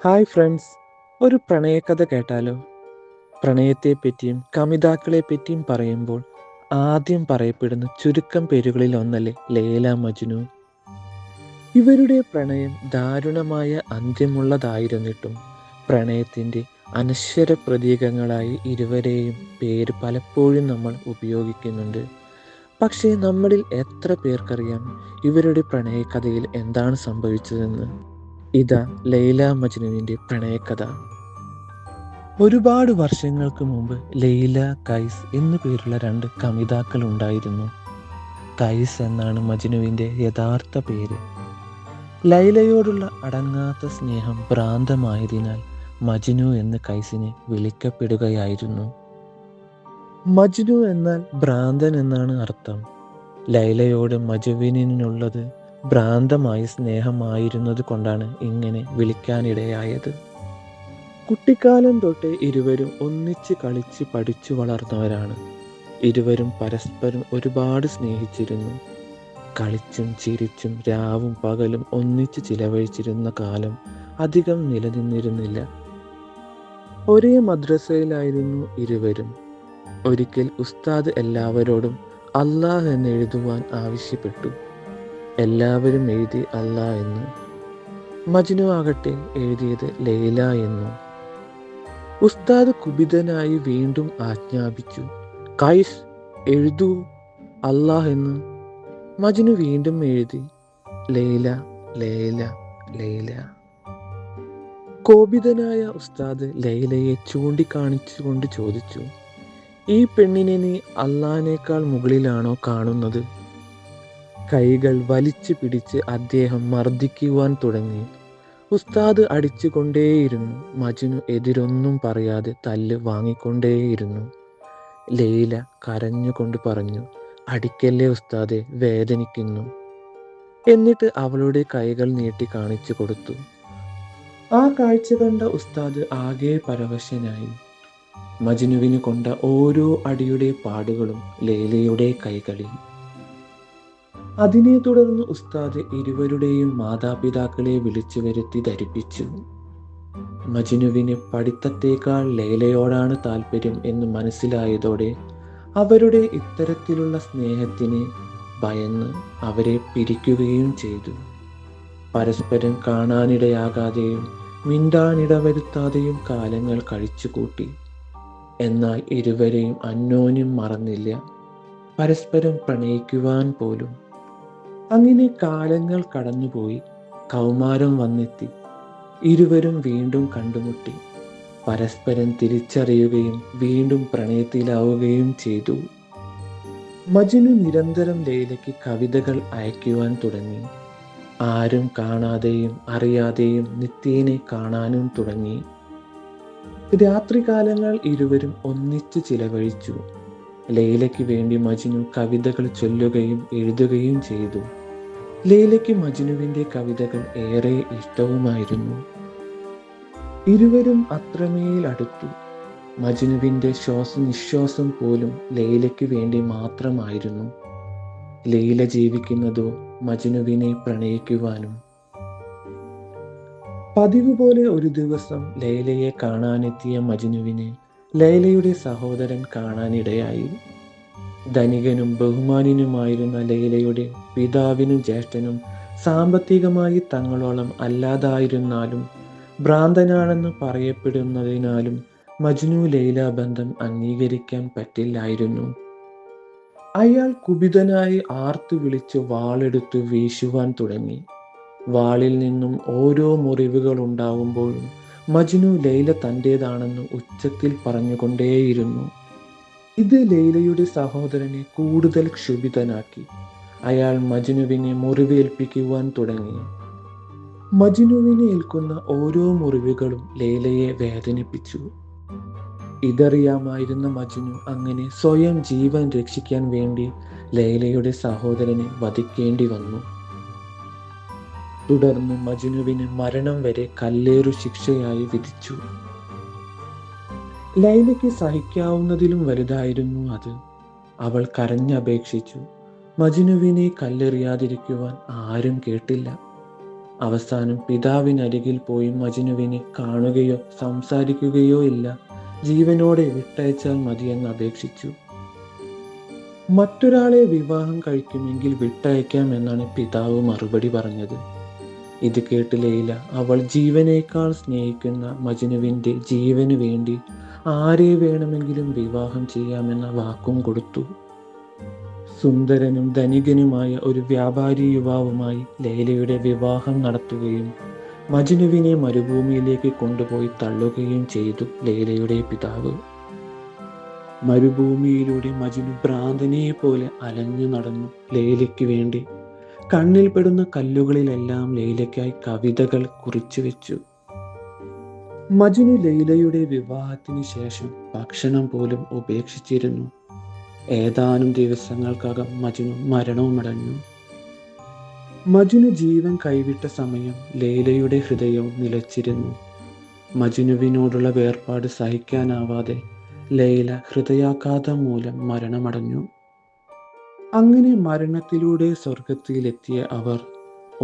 Hi friends, ഒരു പ്രണയകഥ കേട്ടാലോ? പ്രണയത്തെപ്പറ്റിയും കമിതാക്കളെപ്പറ്റിയും പറയുമ്പോൾ ആദ്യം പറയപ്പെടുന്ന ചുരുക്കം പേരുകളിൽ ഒന്നല്ലേ ലൈല മജ്നു. ഇവരുടെ പ്രണയം ദാരുണമായ അന്ത്യമുള്ളതായിരുന്നിട്ടും പ്രണയത്തിൻ്റെ അനശ്വര പ്രതീകങ്ങളായി ഇരുവരെയും പേര് പലപ്പോഴും നമ്മൾ ഉപയോഗിക്കുന്നുണ്ട്. പക്ഷേ നമ്മളിൽ എത്ര പേർക്കറിയാം ഇവരുടെ പ്രണയകഥയിൽ എന്താണ് സംഭവിച്ചതെന്ന്? ഇതാ ലൈല മജ്നുവിൻ്റെ പ്രണയകഥ. ഒരുപാട് വർഷങ്ങൾക്ക് മുമ്പ് ലൈല, കൈസ് എന്നു പേരുള്ള രണ്ട് കമിതാക്കൾ ഉണ്ടായിരുന്നു. കൈസ് എന്നാണ് മജ്നുവിൻ്റെ യഥാർത്ഥ പേര്. ലൈലയോടുള്ള അടങ്ങാത്ത സ്നേഹം ഭ്രാന്തമായതിനാൽ മജ്നു എന്ന് കൈസിനെ വിളിക്കപ്പെടുകയായിരുന്നു. മജ്നു എന്നാൽ ഭ്രാന്തൻ എന്നാണ് അർത്ഥം. ലൈലയോട് മജുവിനുള്ളത് ഭ്രാന്തമായ സ്നേഹമായിരുന്നത് കൊണ്ടാണ് ഇങ്ങനെ വിളിക്കാനിടയായത്. കുട്ടിക്കാലം തൊട്ടേ ഇരുവരും ഒന്നിച്ച് കളിച്ച് പഠിച്ചു വളർന്നവരാണ്. ഇരുവരും പരസ്പരം ഒരുപാട് സ്നേഹിച്ചിരുന്നു. കളിച്ചും ചിരിച്ചും രാവും പകലും ഒന്നിച്ച് ചിലവഴിച്ചിരുന്ന കാലം അധികം നിലനിന്നിരുന്നില്ല. ഒരേ മദ്രസയിലായിരുന്നു ഇരുവരും. ഒരിക്കൽ ഉസ്താദ് എല്ലാവരോടും അല്ലാഹ് എന്ന് എഴുതുവാൻ ആവശ്യപ്പെട്ടു. എല്ലാവരും എഴുതി അല്ലാഹ് എന്ന്. മജ്നു ആകട്ടെ എഴുതിയത് ലൈല എന്നും. ഉസ്താദ് കുപിതനായി വീണ്ടും ആജ്ഞാപിച്ചു, കൈസ് എഴുതൂ അല്ലാഹ് എന്ന്. മജ്നു വീണ്ടും എഴുതി ലൈല ലൈല ലൈല. കോപിതനായ ഉസ്താദ് ലൈലയെ ചൂണ്ടിക്കാണിച്ചുകൊണ്ട് ചോദിച്ചു, ഈ പെണ്ണിനെ നീ അല്ലാഹിനേക്കാൾ മുകളിലാണോ കാണുന്നത്? കൈകൾ വലിച്ചു പിടിച്ച് അദ്ദേഹം മർദ്ദിക്കുവാൻ തുടങ്ങി. ഉസ്താദ് അടിച്ചുകൊണ്ടേയിരുന്നു. മജ്നു എതിരൊന്നും പറയാതെ തല്ല് വാങ്ങിക്കൊണ്ടേയിരുന്നു. ലൈല കരഞ്ഞുകൊണ്ട് പറഞ്ഞു, അടിക്കല്ലേ ഉസ്താദെ, വേദനിക്കുന്നു. എന്നിട്ട് അവളുടെ കൈകൾ നീട്ടി കാണിച്ചു കൊടുത്തു. ആ കാഴ്ച കണ്ട ഉസ്താദ് ആകെ പരവശനായി. മജ്നുവിന് കൊണ്ട ഓരോ അടിയുടെ പാടുകളും ലൈലയുടെ കൈകളിൽ. അതിനെ തുടർന്ന് ഉസ്താദ് ഇരുവരുടെയും മാതാപിതാക്കളെ വിളിച്ചു വരുത്തി ധരിപ്പിച്ചു. മജ്നുവിന് പഠിത്തത്തേക്കാൾ ലൈലയോടാണ് താല്പര്യം എന്ന് മനസ്സിലായതോടെ അവരുടെ ഇത്തരത്തിലുള്ള സ്നേഹത്തിന് ഭയന്ന് അവരെ പിരിക്കുകയും ചെയ്തു. പരസ്പരം കാണാനിടയാകാതെയും മിണ്ടാനിടവരുത്താതെയും കാലങ്ങൾ കഴിച്ചുകൂട്ടി. എന്നാൽ ഇരുവരെയും അന്യോന്യം മറന്നില്ല, പരസ്പരം പ്രണയിക്കുവാൻ പോലും. അങ്ങനെ കാലങ്ങൾ കടന്നുപോയി. കൗമാരം വന്നെത്തി. ഇരുവരും വീണ്ടും കണ്ടുമുട്ടി. പരസ്പരം തിരിച്ചറിയുകയും വീണ്ടും പ്രണയത്തിലാവുകയും ചെയ്തു. മജ്നു നിരന്തരം ലൈലയ്ക്ക് കവിതകൾ അയക്കുവാൻ തുടങ്ങി. ആരും കാണാതെയും അറിയാതെയും നിത്യേനെ കാണാനും തുടങ്ങി. രാത്രികാലങ്ങൾ ഇരുവരും ഒന്നിച്ചു ചിലവഴിച്ചു. ലൈലയ്ക്ക് വേണ്ടി മജ്നു കവിതകൾ ചൊല്ലുകയും എഴുതുകയും ചെയ്തു. ലൈലയ്ക്ക് മജ്നുവിൻ്റെ കവിതകൾ ഏറെ ഇഷ്ടവുമായിരുന്നു. ഇരുവരും അത്രമേൽ അടുത്തു. മജ്നുവിൻ്റെ ശ്വാസനിശ്വാസം പോലും ലൈലയ്ക്ക് വേണ്ടി മാത്രമായിരുന്നു. ലൈല ജീവിക്കുന്നതോ മജ്നുവിനെ പ്രണയിക്കുവാനും. പതിവ് പോലെ ഒരു ദിവസം ലൈലയെ കാണാനെത്തിയ മജ്നുവിനെ ലൈലയുടെ സഹോദരൻ കാണാനിടയായി. ധനികനും ബഹുമാന്യനുമായിരുന്ന ലൈലയുടെ പിതാവിനും ജ്യേഷ്ഠനും സാമ്പത്തികമായി തങ്ങളോളം അല്ലാതായിരുന്നാലും ഭ്രാന്തനാണെന്ന് പറയപ്പെടുന്നതിനാലും മജ്നു ലൈല ബന്ധം അംഗീകരിക്കാൻ പറ്റില്ലായിരുന്നു. അയാൾ കുപിതനായി ആർത്തു വിളിച്ച് വാളെടുത്ത് വീശുവാൻ തുടങ്ങി. വാളിൽ നിന്നും ഓരോ മുറിവുകൾ ഉണ്ടാവുമ്പോഴും മജ്നു ലൈല തൻ്റേതാണെന്ന് ഉച്ചത്തിൽ പറഞ്ഞുകൊണ്ടേയിരുന്നു. ഇത് ലൈലയുടെ സഹോദരനെ കൂടുതൽ ക്ഷുഭിതനാക്കി. അയാൾ മജ്നുവിനെ മുറിവേൽപ്പിക്കുവാൻ തുടങ്ങി. മജ്നുവിന് ഏൽക്കുന്ന ഓരോ മുറിവുകളും ലൈലയെ വേദനിപ്പിച്ചു. ഇതറിയാമായിരുന്ന മജ്നു അങ്ങനെ സ്വയം ജീവൻ രക്ഷിക്കാൻ വേണ്ടി ലൈലയുടെ സഹോദരനെ വധിക്കേണ്ടി വന്നു. തുടർന്ന് മജ്നുവിന് മരണം വരെ കല്ലേറു ശിക്ഷയായി വിധിച്ചു. ലൈലയ്ക്ക് സഹിക്കാവുന്നതിലും വലുതായിരുന്നു അത്. അവൾ കരഞ്ഞപേക്ഷിച്ചു. മജ്നുവിനെ കല്ലെറിയാതിരിക്കുവാൻ ആരും കേട്ടില്ല. അവസാനം പിതാവിനരികിൽ പോയി മജ്നുവിനെ കാണുകയോ സംസാരിക്കുകയോ ഇല്ല, ജീവനോടെ വിട്ടയച്ചാൽ മതിയെന്ന് അപേക്ഷിച്ചു. മറ്റൊരാളെ വിവാഹം കഴിക്കുമെങ്കിൽ വിട്ടയക്കാം എന്നാണ് പിതാവ് മറുപടി പറഞ്ഞത്. ഇത് കേട്ട് ലൈല അവൾ ജീവനേക്കാൾ സ്നേഹിക്കുന്ന മജ്നുവിൻ്റെ ജീവന് വേണ്ടി ആരെ വേണമെങ്കിലും വിവാഹം ചെയ്യാമെന്ന വാക്കും കൊടുത്തു. സുന്ദരനും ധനികനുമായ ഒരു വ്യാപാരി യുവാവുമായി ലൈലയുടെ വിവാഹം നടത്തുകയും മജ്നുവിനെ മരുഭൂമിയിലേക്ക് കൊണ്ടുപോയി തള്ളുകയും ചെയ്തു ലൈലയുടെ പിതാവ്. മരുഭൂമിയിലൂടെ മജ്നു ഭ്രാന്തനെ പോലെ അലഞ്ഞു നടന്നു ലൈലയ്ക്ക് വേണ്ടി. കണ്ണിൽ പെടുന്ന കല്ലുകളിലെല്ലാം ലൈലയ്ക്കായി കവിതകൾ കുറിച്ചു വെച്ചു. മജ്നു ലൈലയുടെ വിവാഹത്തിന് ശേഷം ഭക്ഷണം പോലും ഉപേക്ഷിച്ചിരുന്നു. ഏതാനും ദിവസങ്ങൾക്കകം മജ്നു മരണവുമടഞ്ഞു. മജ്നു ജീവൻ കൈവിട്ട സമയം ലൈലയുടെ ഹൃദയവും നിലച്ചിരുന്നു. മജ്നുവിനോടുള്ള വേർപാട് സഹിക്കാനാവാതെ ലൈല ഹൃദയാഘാതം മൂലം മരണമടഞ്ഞു. അങ്ങനെ മരണത്തിലൂടെ സ്വർഗത്തിലെത്തിയ അവർ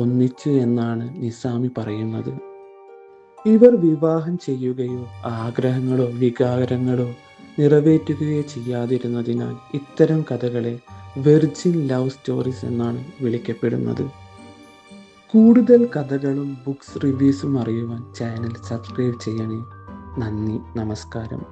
ഒന്നിച്ചു എന്നാണ് നിസാമി പറയുന്നത്. ഇവർ വിവാഹം ചെയ്യുകയോ ആഗ്രഹങ്ങളോ വികാരങ്ങളോ നിറവേറ്റുകയോ ചെയ്യാതിരുന്നതിനാൽ ഇത്തരം കഥകളെ വെർജിൻ ലവ് സ്റ്റോറീസ് എന്നാണ് വിളിക്കപ്പെടുന്നത്. കൂടുതൽ കഥകളും ബുക്സ് റിവ്യൂസും അറിയുവാൻ ചാനൽ സബ്സ്ക്രൈബ് ചെയ്യണേ. നന്ദി, നമസ്കാരം.